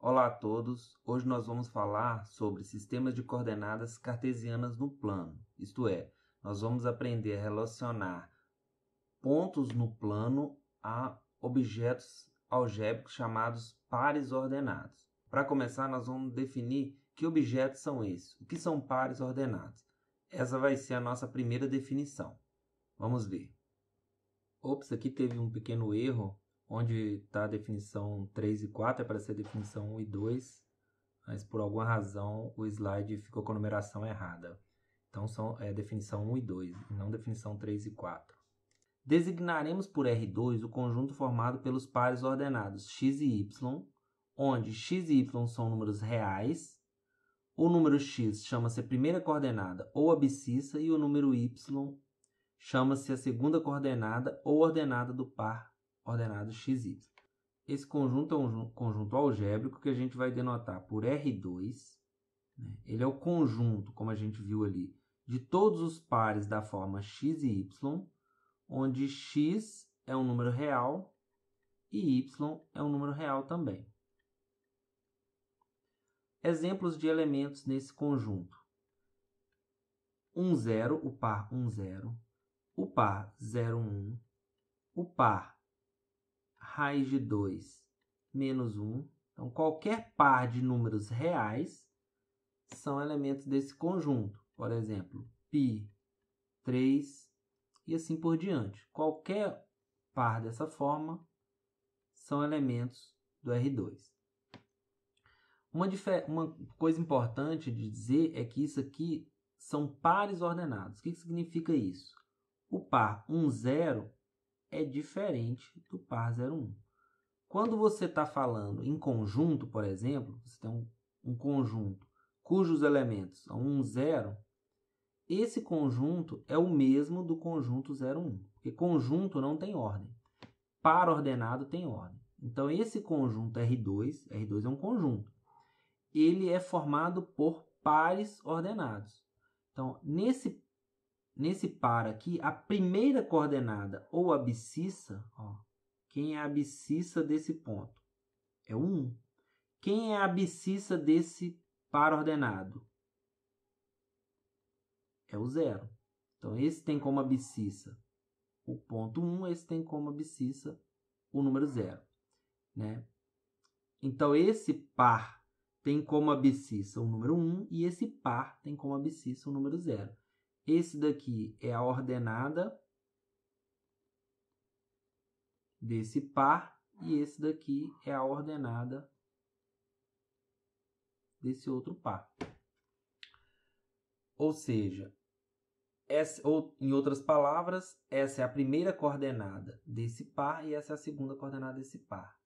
Olá a todos, hoje nós vamos falar sobre sistemas de coordenadas cartesianas no plano, isto é, nós vamos aprender a relacionar pontos no plano a objetos algébricos chamados pares ordenados. Para começar, nós vamos definir que objetos são esses, o que são pares ordenados. Essa vai ser a nossa primeira definição. Vamos ver. Ops, aqui teve um pequeno erro, onde está a definição 3 e 4, é para ser a definição 1 e 2, mas por alguma razão o slide ficou com a numeração errada. Então é a definição 1 e 2, e não definição 3 e 4. Designaremos por R2 o conjunto formado pelos pares ordenados x e y, onde x e y são números reais, o número x chama-se a primeira coordenada ou abscissa e o número y chama-se a segunda coordenada ou ordenada do par ordenado xy. Esse conjunto é um conjunto algébrico que a gente vai denotar por R2. Né? Ele é o conjunto, como a gente viu ali, de todos os pares da forma x e y, onde x é um número real e y é um número real também. Exemplos de elementos nesse conjunto. 1, 0, o par 1, 0. O par 0, 1, o par raiz de 2 menos 1. Então, qualquer par de números reais são elementos desse conjunto. Por exemplo, π, 3 e assim por diante. Qualquer par dessa forma são elementos do R2. Uma coisa importante de dizer é que isso aqui são pares ordenados. O que significa isso? O par 1, 0 é diferente do par 0, 1. Quando você está falando em conjunto, por exemplo, você tem um conjunto cujos elementos são 1, 0, esse conjunto é o mesmo do conjunto 0, 1. Porque conjunto não tem ordem. Par ordenado tem ordem. Então, esse conjunto R2 é um conjunto. Ele é formado por pares ordenados. Então, nesse par aqui, a primeira coordenada ou abscissa, quem é a abscissa desse ponto? É o 1. Quem é a abscissa desse par ordenado? É o 0. Então, esse tem como abscissa o ponto 1, esse tem como abscissa o número 0. Né? Então, esse par tem como abscissa o número 1 e esse par tem como abscissa o número 0. Esse daqui é a ordenada desse par e esse daqui é a ordenada desse outro par. Ou seja, ou em outras palavras, essa é a primeira coordenada desse par e essa é a segunda coordenada desse par.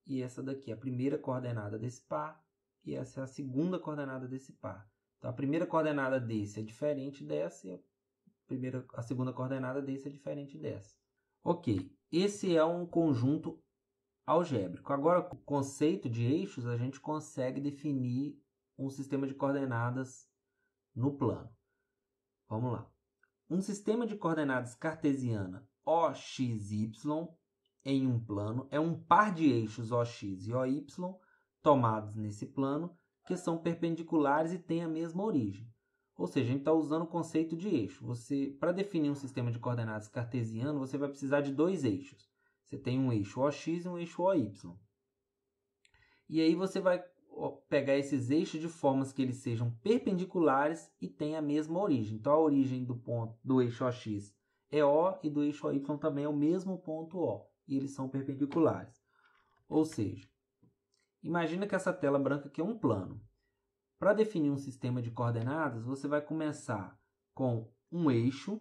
E essa daqui é a primeira coordenada desse par e essa é a segunda coordenada desse par. Então, a primeira coordenada desse é diferente dessa e a segunda coordenada desse é diferente dessa. Ok, esse é um conjunto algébrico. Agora, com o conceito de eixos, a gente consegue definir um sistema de coordenadas no plano. Vamos lá. Um sistema de coordenadas cartesiana OXY em um plano é um par de eixos OX e OY tomados nesse plano que são perpendiculares e têm a mesma origem. Ou seja, a gente está usando o conceito de eixo. Para definir um sistema de coordenadas cartesiano, você vai precisar de dois eixos. Você tem um eixo OX e um eixo OY. E aí você vai pegar esses eixos de formas que eles sejam perpendiculares e tenham a mesma origem. Então, a origem do eixo OX é O e do eixo OY também é o mesmo ponto O. E eles são perpendiculares. Ou seja, imagina que essa tela branca aqui é um plano. Para definir um sistema de coordenadas, você vai começar com um eixo.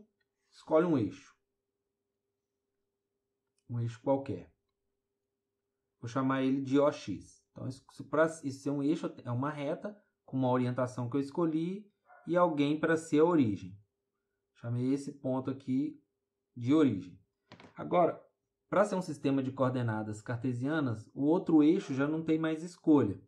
Escolhe um eixo. Um eixo qualquer. Vou chamar ele de OX. Então, para isso ser um eixo, é uma reta com uma orientação que eu escolhi e alguém para ser a origem. Chamei esse ponto aqui de origem. Agora, para ser um sistema de coordenadas cartesianas, o outro eixo já não tem mais escolha.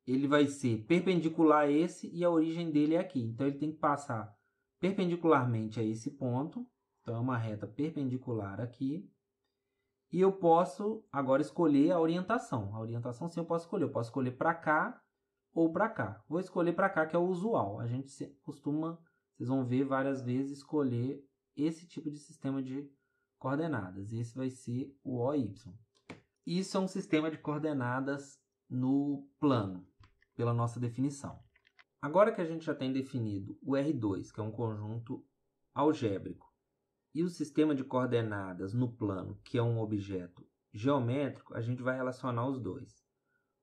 Ele vai ser perpendicular a esse e a origem dele é aqui. Então, ele tem que passar perpendicularmente a esse ponto. Então, é uma reta perpendicular aqui. E eu posso agora escolher a orientação. A orientação sim eu posso escolher. Eu posso escolher para cá ou para cá. Vou escolher para cá, que é o usual. A gente costuma, vocês vão ver várias vezes, escolher esse tipo de sistema de coordenadas. Esse vai ser o OY. Isso é um sistema de coordenadas no plano, pela nossa definição. Agora que a gente já tem definido o R2, que é um conjunto algébrico, e o sistema de coordenadas no plano, que é um objeto geométrico, a gente vai relacionar os dois.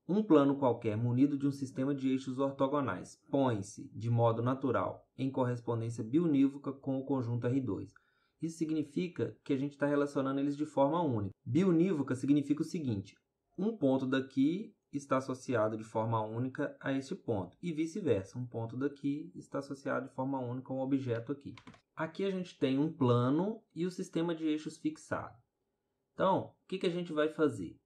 Um plano qualquer munido de um sistema de eixos ortogonais põe-se, de modo natural, em correspondência biunívoca com o conjunto R2. Isso significa que a gente está relacionando eles de forma única. Biunívoca significa o seguinte: um ponto daqui está associado de forma única a este ponto, e vice-versa. Um ponto daqui está associado de forma única a um objeto aqui. Aqui a gente tem um plano e o sistema de eixos fixado. Então, o que a gente vai fazer?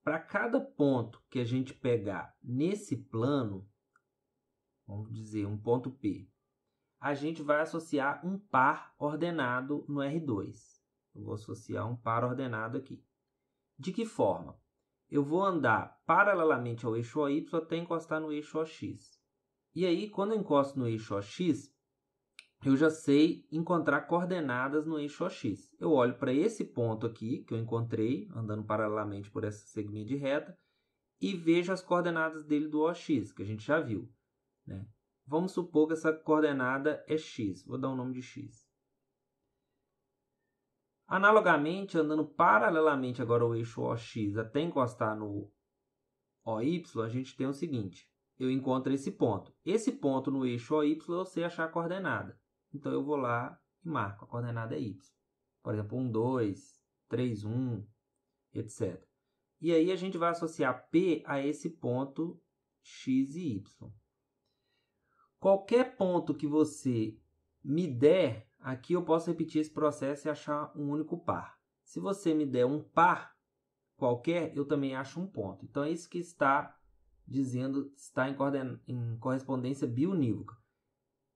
Para cada ponto que a gente pegar nesse plano, vamos dizer um ponto P, a gente vai associar um par ordenado no R2. Eu vou associar um par ordenado aqui. De que forma? Eu vou andar paralelamente ao eixo OY até encostar no eixo OX. E aí, quando eu encosto no eixo OX, eu já sei encontrar coordenadas no eixo OX. Eu olho para esse ponto aqui, que eu encontrei, andando paralelamente por essa segmento de reta, e vejo as coordenadas dele do OX, que a gente já viu, né? Vamos supor que essa coordenada é x. Vou dar um nome de x. Analogamente, andando paralelamente agora ao eixo OX até encostar no OY, a gente tem o seguinte. Eu encontro esse ponto. Esse ponto no eixo OY eu sei achar a coordenada. Então, eu vou lá e marco. A coordenada é y. Por exemplo, 1, 2, 3, 1, etc. E aí, a gente vai associar P a esse ponto x e y. Qualquer ponto que você me der, aqui eu posso repetir esse processo e achar um único par. Se você me der um par qualquer, eu também acho um ponto. Então, é isso que está dizendo, está em correspondência biunívoca.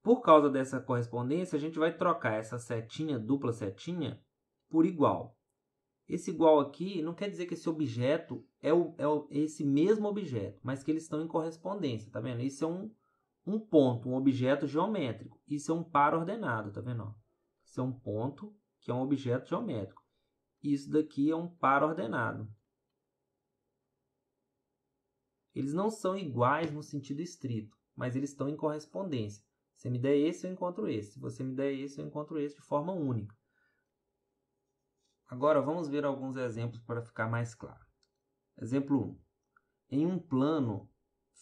Por causa dessa correspondência, a gente vai trocar essa setinha, dupla setinha, por igual. Esse igual aqui não quer dizer que esse objeto é esse mesmo objeto, mas que eles estão em correspondência, tá vendo? Isso é um ponto, um objeto geométrico. Isso é um par ordenado, tá vendo? Isso é um ponto, que é um objeto geométrico. Isso daqui é um par ordenado. Eles não são iguais no sentido estrito, mas eles estão em correspondência. Se você me der esse, eu encontro esse. Se você me der esse, eu encontro esse de forma única. Agora, vamos ver alguns exemplos para ficar mais claro. Exemplo 1. Em um plano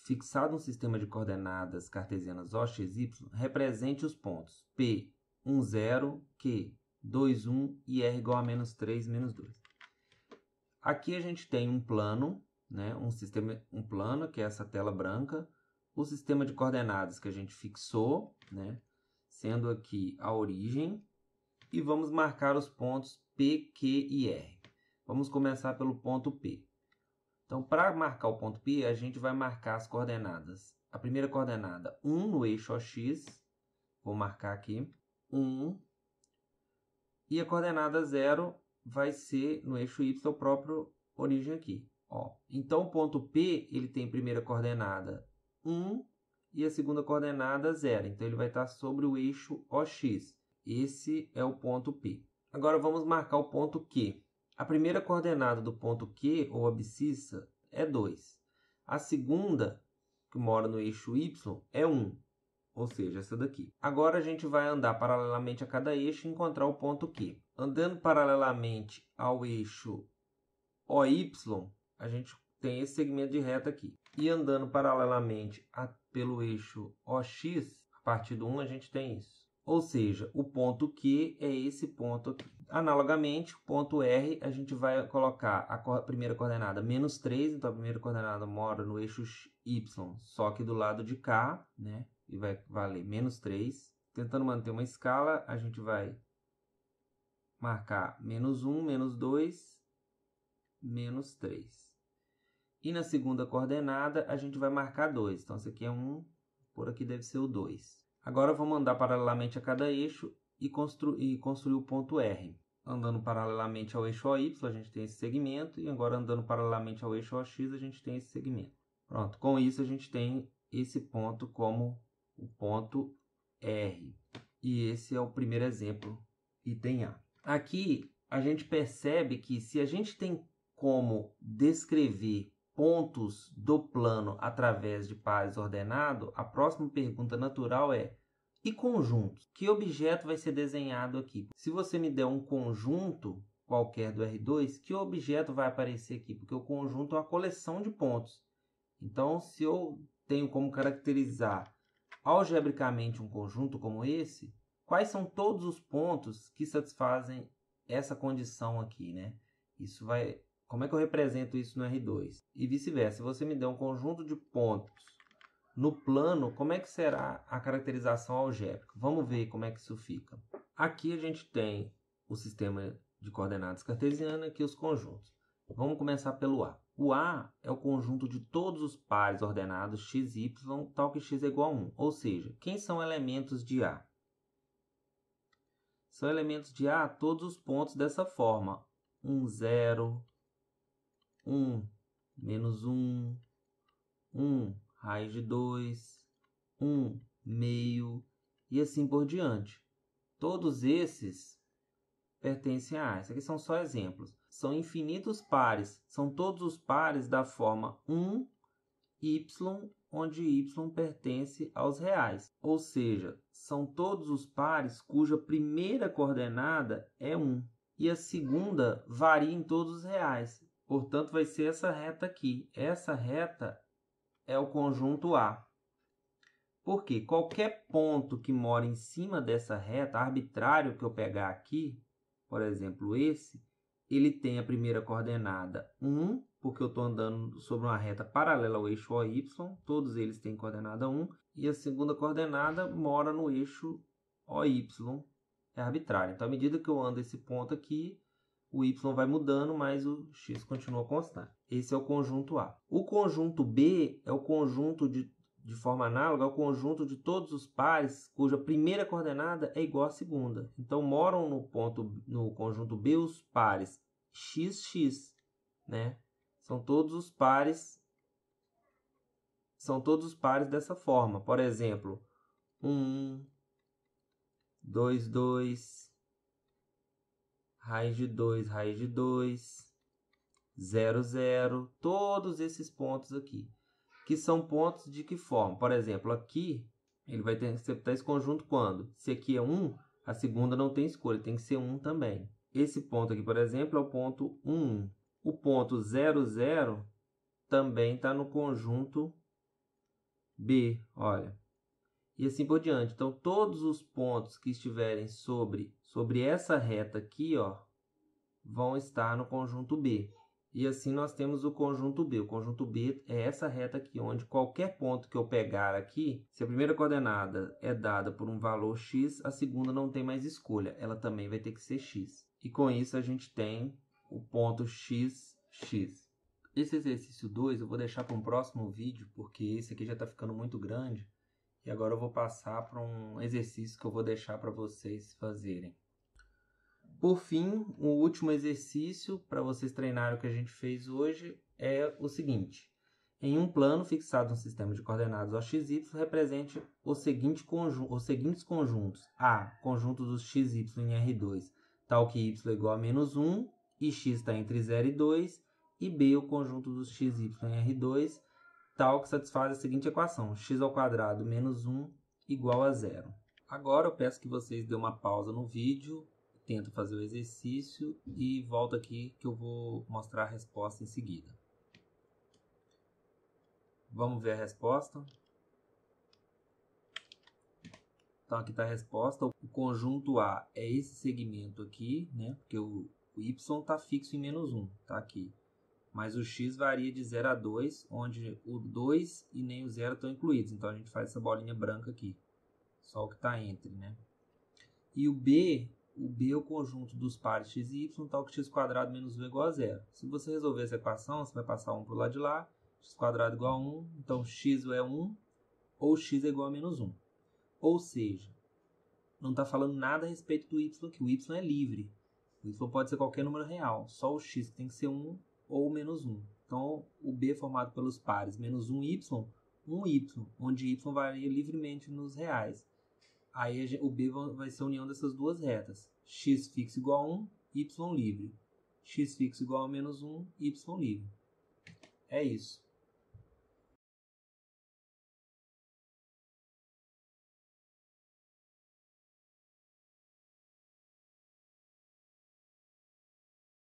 fixado um sistema de coordenadas cartesianas O, X, Y, represente os pontos P, 1, 0, Q, 2, 1 e R igual a menos 3, menos 2. Aqui a gente tem um plano, né? Um plano, que é essa tela branca, o sistema de coordenadas que a gente fixou, né? Sendo aqui a origem, e vamos marcar os pontos P, Q e R. Vamos começar pelo ponto P. Então, para marcar o ponto P, a gente vai marcar as coordenadas. A primeira coordenada, 1 no eixo OX, vou marcar aqui, 1, e a coordenada 0 vai ser no eixo Y, o próprio origem aqui. Ó. Então, o ponto P ele tem a primeira coordenada 1 e a segunda coordenada 0. Então, ele vai estar sobre o eixo OX. Esse é o ponto P. Agora, vamos marcar o ponto Q. A primeira coordenada do ponto Q, ou abscissa, é 2. A segunda, que mora no eixo Y, é 1. Ou seja, essa daqui. Agora a gente vai andar paralelamente a cada eixo e encontrar o ponto Q. Andando paralelamente ao eixo OY, a gente tem esse segmento de reta aqui. E andando paralelamente pelo eixo OX, a partir do 1 a gente tem isso. Ou seja, o ponto Q é esse ponto aqui. Analogamente, o ponto R, a gente vai colocar a primeira coordenada menos 3, então a primeira coordenada mora no eixo Y, só que do lado de cá, né? E vai valer menos 3. Tentando manter uma escala, a gente vai marcar menos 1, menos 2, menos 3. E na segunda coordenada, a gente vai marcar 2. Então, esse aqui é 1, por aqui deve ser o 2. Agora, vamos andar paralelamente a cada eixo e construir o ponto R. andando paralelamente ao eixo OY, a gente tem esse segmento, e agora andando paralelamente ao eixo OX, a gente tem esse segmento. Pronto, com isso a gente tem esse ponto como o ponto R. E esse é o primeiro exemplo, item A. Aqui a gente percebe que se a gente tem como descrever pontos do plano através de pares ordenados, a próxima pergunta natural é: e conjuntos? Que objeto vai ser desenhado aqui? Se você me der um conjunto qualquer do R2, que objeto vai aparecer aqui? Porque o conjunto é uma coleção de pontos. Então, se eu tenho como caracterizar algebricamente um conjunto como esse, quais são todos os pontos que satisfazem essa condição aqui, né? Isso vai... Como é que eu represento isso no R2? E vice-versa. Se você me der um conjunto de pontos no plano, como é que será a caracterização algébrica? Vamos ver como é que isso fica. Aqui a gente tem o sistema de coordenadas cartesiana e aqui os conjuntos. Vamos começar pelo A. O A é o conjunto de todos os pares ordenados x e y, tal que x é igual a 1. Ou seja, quem são elementos de A? São elementos de A todos os pontos dessa forma. 1, 0, 1, menos 1, 1, raiz de 2, 1, meio, e assim por diante. Todos esses pertencem a A. Isso aqui são só exemplos. São infinitos pares. São todos os pares da forma 1, y, onde y pertence aos reais. Ou seja, são todos os pares cuja primeira coordenada é 1. E a segunda varia em todos os reais. Portanto, vai ser essa reta aqui. Essa reta é o conjunto A. Porque qualquer ponto que mora em cima dessa reta, arbitrário que eu pegar aqui, por exemplo esse, ele tem a primeira coordenada 1, porque eu estou andando sobre uma reta paralela ao eixo OY, todos eles têm coordenada 1, e a segunda coordenada mora no eixo OY, é arbitrário. Então, à medida que eu ando esse ponto aqui, o y vai mudando, mas o x continua constante. Esse é o conjunto A. O conjunto B é o conjunto de forma análoga ao conjunto de todos os pares cuja primeira coordenada é igual à segunda. Então, moram no conjunto B os pares x, x, né? São todos os pares dessa forma. Por exemplo, 1, 2, 2, raiz de 2, 0, 0, todos esses pontos aqui, que são pontos de que forma? Por exemplo, aqui, ele vai ter que aceptar esse conjunto quando? Se aqui é 1, a segunda não tem escolha, tem que ser 1 também. Esse ponto aqui, por exemplo, é o ponto 1, 1. O ponto 0, 0 também está no conjunto B, olha. E assim por diante. Então, todos os pontos que estiverem sobre essa reta aqui, ó, vão estar no conjunto B. E assim nós temos o conjunto B. O conjunto B é essa reta aqui, onde qualquer ponto que eu pegar aqui, se a primeira coordenada é dada por um valor x, a segunda não tem mais escolha. Ela também vai ter que ser x. E com isso a gente tem o ponto x, x. Esse exercício 2 eu vou deixar para um próximo vídeo, porque esse aqui já está ficando muito grande. E agora eu vou passar para um exercício que eu vou deixar para vocês fazerem. Por fim, o último exercício para vocês treinarem o que a gente fez hoje é o seguinte. Em um plano fixado no sistema de coordenadas OX, Y, represente os seguintes conjuntos. A, conjunto dos x, y em R2, tal que y é igual a menos 1 e x está entre 0 e 2. E B, o conjunto dos x, y em R2, tal que satisfaz a seguinte equação. X ao quadrado menos 1 igual a 0. Agora eu peço que vocês dêem uma pausa no vídeo, tento fazer o exercício e volto aqui que eu vou mostrar a resposta em seguida. Vamos ver a resposta. Então aqui está a resposta. O conjunto A é esse segmento aqui, né? Porque o y está fixo em menos 1, está aqui. Mas o x varia de 0 a 2, onde o 2 e nem o 0 estão incluídos. Então a gente faz essa bolinha branca aqui. Só o que está entre, né? E o B é o conjunto dos pares x e y, tal que x² menos 1 é igual a 0. Se você resolver essa equação, você vai passar 1 para o lado de lá, x² igual a 1, então x é 1 ou x é igual a menos 1. Ou seja, não está falando nada a respeito do y aqui, o y é livre. O y pode ser qualquer número real, só o x tem que ser 1 ou menos 1. Então, o b é formado pelos pares menos 1y, onde y varia livremente nos reais. Aí o b vai ser a união dessas duas retas. X fixo igual a 1, y livre. X fixo igual a menos 1, y livre. É isso.